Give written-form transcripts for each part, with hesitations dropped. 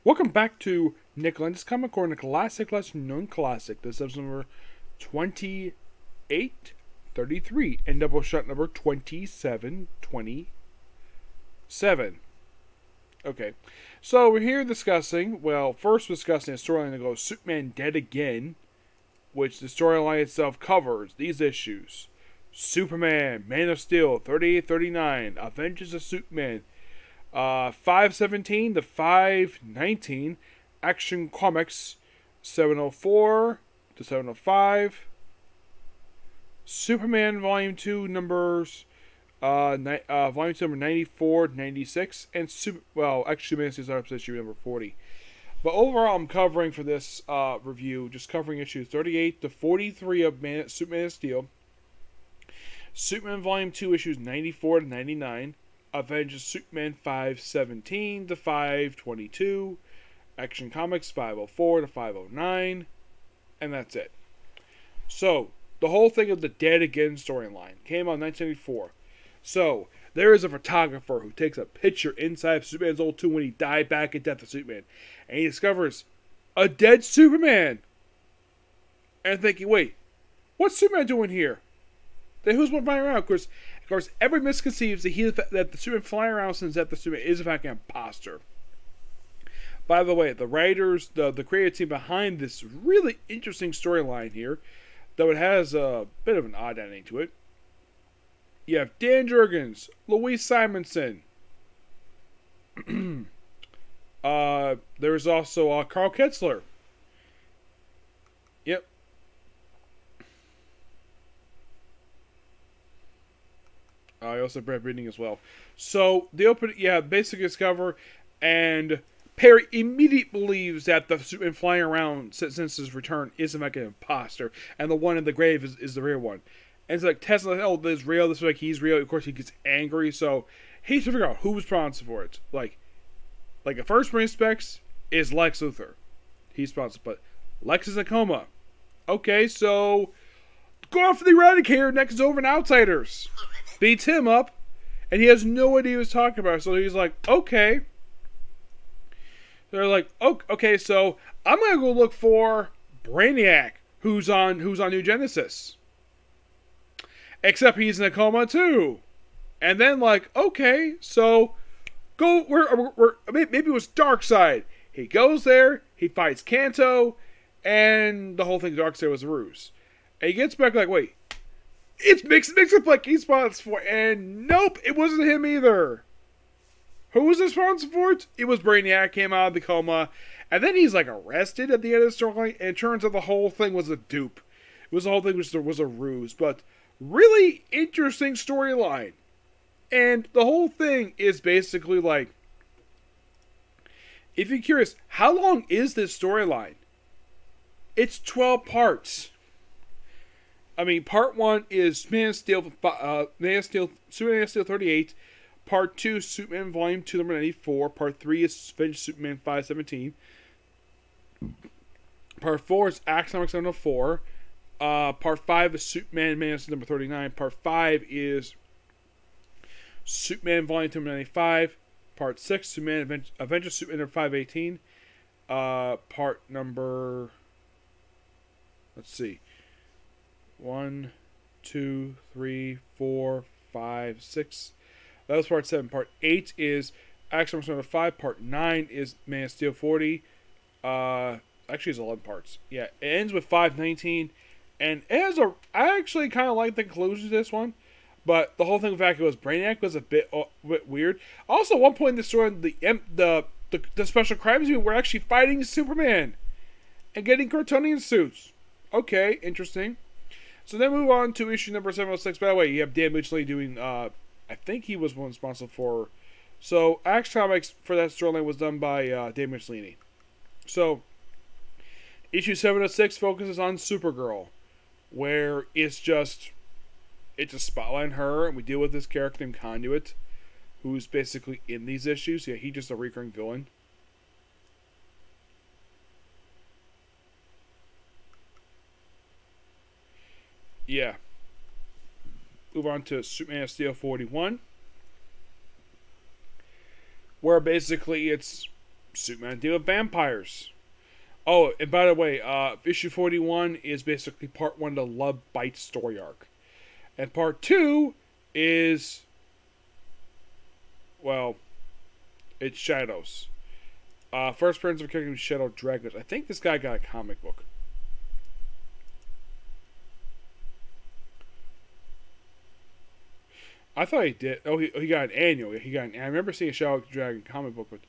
Welcome back to Nick Lenz's Comic Corner, Classic Lesson Known Classic. This is episode number 2833 and Doubleshot number 2727. Okay, so we're here discussing, first discussing a storyline that goes Superman Dead Again, which the storyline itself covers these issues. Superman, Man of Steel, 3839, Avengers of Superman, 517 to 519, Action Comics 704 to 705, Superman Volume 2 numbers Volume 2 number 94 to 96, and actually Man of Steel's issue number 40. But overall, I'm covering for this review, just covering issues 38 to 43 of Superman of Steel, Superman Volume 2 issues 94 to 99, Avengers Superman 517 to 522, Action Comics 504 to 509, and that's it. So, the whole thing of the Dead Again storyline came out in 1984. So, there is a photographer who takes a picture inside Superman's old tomb when he died back in Death of Superman, and he discovers a dead Superman. And thinking, wait, what's Superman doing here? Then who's one flying around? Of course, everybody misconceives that the Superman flying around since that the Superman is in fact an imposter. By the way, the writers, the creative team behind this really interesting storyline here, though it has a bit of an odd ending to it. You have Dan Jurgens, Louise Simonson. There's also Carl Kitzler. Yep. I also have Brett Reading as well. So, the opening, basically discover, and Perry immediately believes that the Superman flying around since his return is in fact an imposter, and the one in the grave is the real one. And it's like, Tesla, oh, this is real, this is like he's real. Of course, he gets angry, so he has to figure out who was responsible for it. Like the first one respects is Lex Luthor. He's responsible, but Lex is in a coma. Okay, so go after the Eradicator next over in Outsiders. Beats him up, and he has no idea what he's talking about, so he's like, okay. They're like, okay, so I'm gonna go look for Brainiac, who's on New Genesis. Except he's in a coma too. And then like, okay, so maybe it was Darkseid. He goes there, he fights Kanto, and the whole thing Darkseid was a ruse. And he gets back like, wait, it's mixed up like he's responsible for, and nope, it wasn't him either. Who was responsible for it? It was Brainiac, came out of the coma, and then he's like arrested at the end of the storyline, and it turns out the whole thing was a dupe. The whole thing was a ruse, but really interesting storyline. And the whole thing is basically like, if you're curious, how long is this storyline? It's 12 parts. I mean, part 1 is Superman of Steel 38. Part 2, Superman Volume 2, number 94. Part 3 is Avengers Superman 517. Part 4 is Action Comics 704. Part 5 is Superman Man of Steel number 39. Part 5 is Superman Volume 2, number 95. Part 6, Superman Avengers Superman number 518. Part number... Let's see. 1, 2, 3, 4, 5, 6. That was part 7. Part 8 is Action Comics number 5. Part 9 is Man of Steel 40. Actually, it's 11 parts. Yeah, it ends with 519. And I actually kind of like the conclusion to this one. But the whole thing, in fact, was Brainiac was a bit weird. Also, at one point in the story, the Special Crimes Unit were actually fighting Superman and getting Kryptonian suits. Okay, interesting. So then move on to issue number 706. By the way, you have Dan Mitchell doing, I think he was one responsible for... So, Action Comics for that storyline was done by Dave Michelini. So, issue 706 focuses on Supergirl, where it's a spotlight on her, and we deal with this character named Conduit, who's basically in these issues. Yeah, he's just a recurring villain. Yeah. Move on to Superman of Steel 41. Where basically it's Superman deal with vampires. Oh, and by the way, issue 41 is basically part 1 of the Love Bites story arc. And part 2 is, well, it's Shadows. First appearance of a character named Shadow Dragons. I think this guy got a comic book. I thought he did. Oh, he got an annual. I remember seeing a Shadow Dragon comic book, but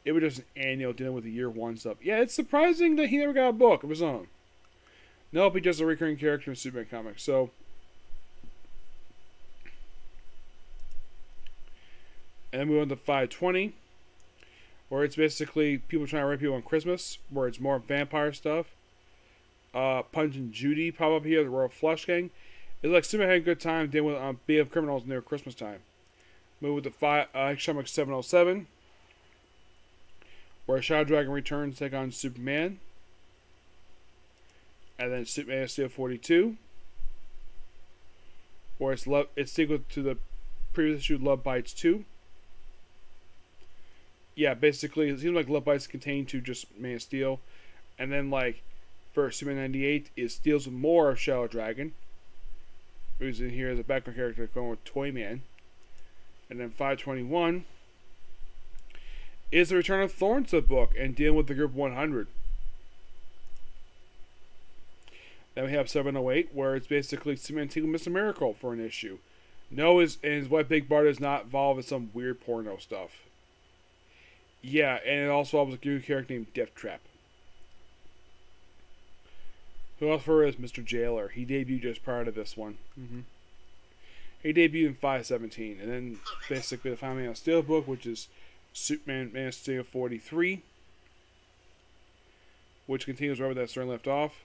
it was just an annual dealing with the year 1 stuff. Yeah, it's surprising that he never got a book of his own. Nope, he's just a recurring character in Superman comics. So, and then we went to 520, where it's basically people trying to rape people on Christmas, where it's more vampire stuff. Punch and Judy pop up here, the Royal Flush Gang. It's like Superman had a good time dealing with BF criminals near Christmas time. Move with the Comic 707, where Shadow Dragon returns to take on Superman. And then Superman Steel 42, where it's sequel to the previous issue Love Bites 2. Yeah, basically, it seems like Love Bites contain to just Man of Steel. And then, like, for Superman 98, it deals with more of Shadow Dragon, who's in here as a background character going with Toyman. And then 521 is the return of Thorn to the book and dealing with the Group 100. Then we have 708, where it's basically Superman taking Mr. Miracle for an issue. No, his wife Big Barda is not involved in some weird porno stuff. Yeah, and it also involves a new character named Death Trap. Who else for is Mr. Jailer? He debuted just prior to this one. He debuted in 517, and then basically the Final Man of Steel book, which is Superman Man of Steel 43, which continues wherever that story left off.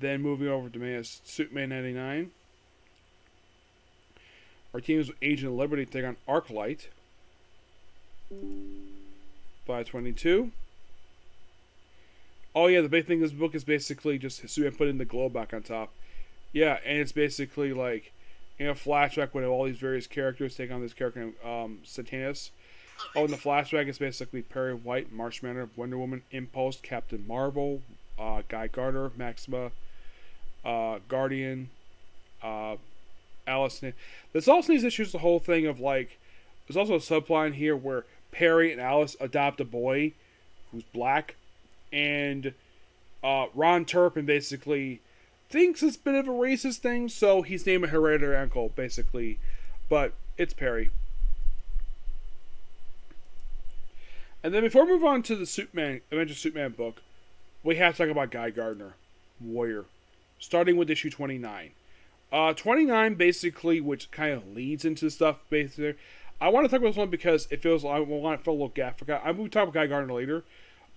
Then moving over to Superman 99. Our team is Agent of Liberty to take on Arclight. 522. Oh yeah, the big thing in this book is basically just Superman putting the glow back on top. Yeah, and it's basically like, you know, flashback when all these various characters take on this character named Satanus. Oh, in the flashback it's basically Perry White, Martian Manhunter, Wonder Woman, Impulse, Captain Marvel, Guy Gardner, Maxima, Guardian, Alice. This also needs issues the whole thing of like, there's also a subplot here where Perry and Alice adopt a boy who's black, and Ron Turpin basically thinks it's a bit of a racist thing, so he's named a hereditary uncle, basically. But it's Perry. And then before we move on to the Superman, Adventure Superman book, we have to talk about Guy Gardner, Warrior. Starting with issue 29. 29 basically, which kind of leads into stuff basically. I want to talk about this one because it feels like I want to feel a little gap. I'm going to talk about Guy Gardner later.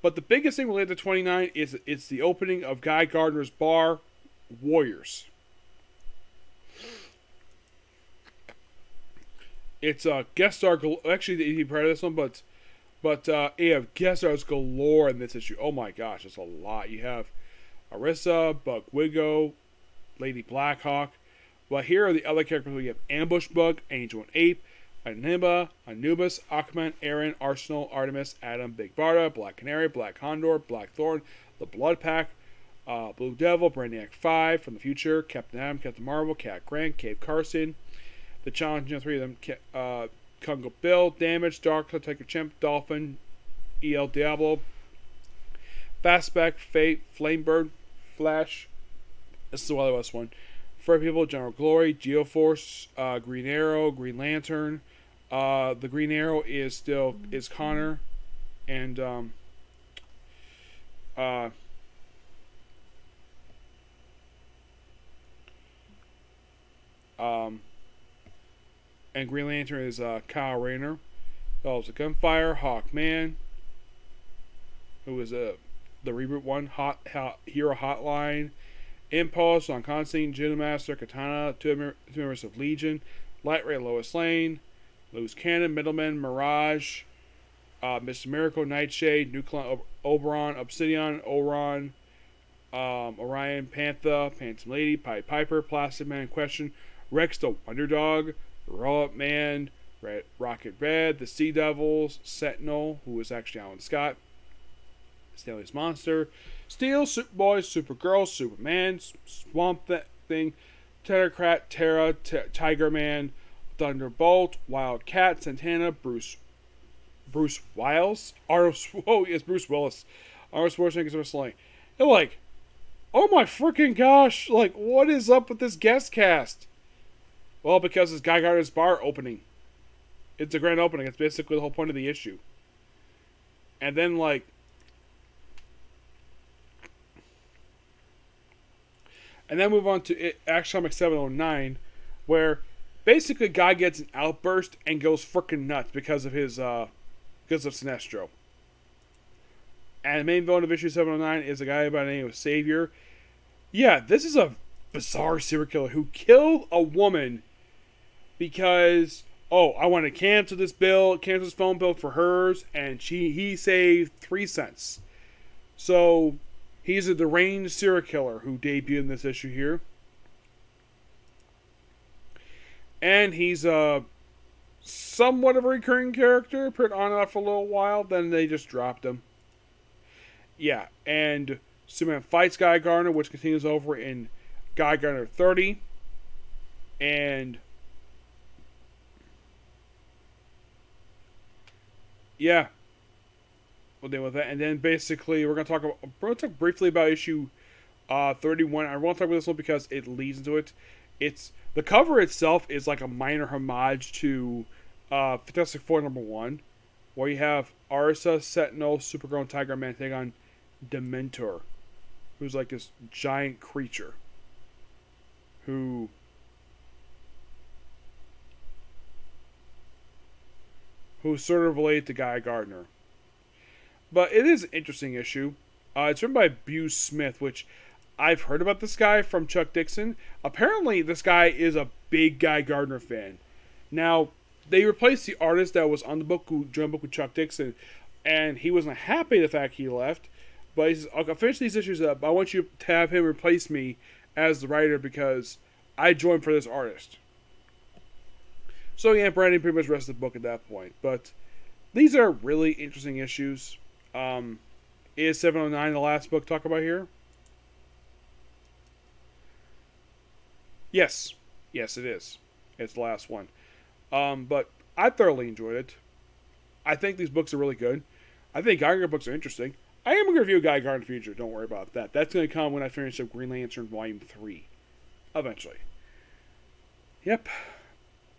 But the biggest thing related to 29 is it's the opening of Guy Gardner's bar, Warriors. It's guest star. Actually, you part of this one, but you have guest stars galore in this issue. Oh my gosh, it's a lot. You have Arissa, Buck Wigo, Lady Blackhawk. But here are the other characters. We have Ambush Bug, Angel and Ape, Anima, Anubis, Aquaman, Aaron, Arsenal, Artemis, Adam, Big Barda, Black Canary, Black Condor, Black Thorn, The Blood Pack, Blue Devil, Brainiac 5 from the future, Captain Adam, Captain Marvel, Cat Grant, Cave Carson, the Challenger, 3 of them, Congo Bill, Damage, Dark, Tiger Chimp, Dolphin, El Diablo, Fastback, Fate, Flamebird, Flash. This is the Wild West one. Fur People, General Glory, Geoforce, Green Arrow, Green Lantern. The Green Arrow is Connor, and Green Lantern is Kyle Rayner. Also Gunfire, Hawkman, who is the reboot one, Hero Hotline, Impulse on Constantine, Master, Katana, two members of Legion, Light Ray, Lois Lane, Loose Cannon, Middleman, Mirage, Mr. Miracle, Nightshade, Nucleon, Oberon, Obsidian, Oron, Orion, Panther, Phantom Lady, Pied Piper, Plastic Man in Question, Rex the Wonder Dog, Roll Up Man, Rocket Red, the Sea Devils, Sentinel, who is actually Alan Scott, Stanley's Monster, Steel, Superboy, Supergirl, Superman, Swamp Thing, Tetrakrat, Terra, Tiger Man, Thunderbolt, Wildcat, Santana, Bruce Wiles, Bruce Willis, Arnold Schwarzenegger's wrestling. They're like, oh my freaking gosh, like, what is up with this guest cast? Well, because it's Guy Gardner's bar opening. It's a grand opening. It's basically the whole point of the issue. And then, like, and then move on to Action Comics 709, where basically Guy gets an outburst and goes freaking nuts because of Sinestro. And the main villain of issue 709 is a guy by the name of Savior. Yeah, this is a bizarre serial killer who killed a woman because, I want to cancel this phone bill for hers, and he saved 3 cents. So, he's a deranged serial killer who debuted in this issue here. And he's somewhat of a recurring character, put on and off for a little while, then they just dropped him. Yeah, and Superman fights Guy Gardner, which continues over in Guy Gardner 30. And yeah, we'll deal with that. And then basically, we're gonna talk briefly about issue 31. I won't talk about this one because it leads into it. The cover itself is like a minor homage to Fantastic Four #1, where you have Arisa, Sentinel, Supergirl, and Tiger Man take on Dementor, who's like this giant creature who's sort of related to Guy Gardner. But it is an interesting issue. It's written by Buse Smith, which I've heard about this guy from Chuck Dixon. Apparently, this guy is a big Guy Gardner fan. Now, they replaced the artist that was on the book, who joined the book with Chuck Dixon, and he wasn't happy the fact he left. But he says, I'll finish these issues up. I want you to have him replace me as the writer because I joined for this artist. So yeah, Brandon pretty much rested the book at that point. But these are really interesting issues. Is 709 the last book to talk about here? Yes. Yes, it is. It's the last one. But I thoroughly enjoyed it. I think these books are really good. I think Guy Gardner books are interesting. I am going to review Guy Gardner in the future. Don't worry about that. That's going to come when I finish up Green Lantern Volume 3. Eventually. Yep.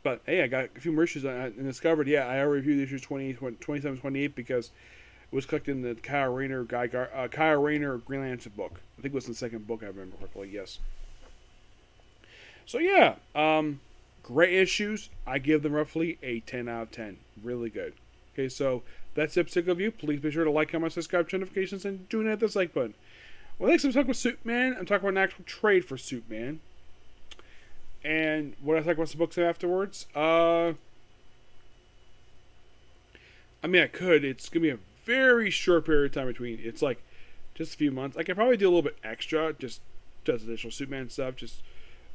But, hey, I got a few more issues and discovered, I already reviewed issues 27, 28 because it was collected in the Kyle Rayner Green Lantern book. I think it was the second book, I remember correctly, yes. So, yeah. Great issues. I give them roughly a 10 out of 10. Really good. Okay, so that's the particular review. Please be sure to like, comment, subscribe, turn notifications, and do hit the like button. Well, next I'm talking about Superman. I'm talking about an actual trade for Superman. And what I talk about some books afterwards? I mean, I could. It's going to be a very short period of time between. It's like just a few months. I could probably do a little bit extra. Just does additional Superman stuff. Just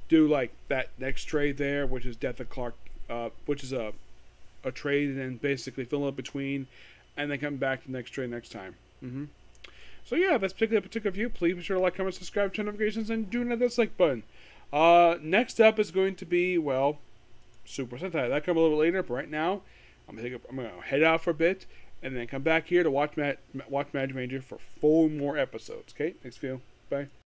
do like that next trade there, which is Death of Clark, which is a trade, and then basically fill it between, and then come back to the next trade next time. So yeah, that's particular view. Please be sure to like, comment, subscribe, turn notifications, and do hit that like button. Next up is going to be, well, Super Sentai. That'll come a little bit later, but right now, I'm gonna head out for a bit, and then come back here to watch Magic Ranger for 4 more episodes. Okay, thanks, Phil. Bye.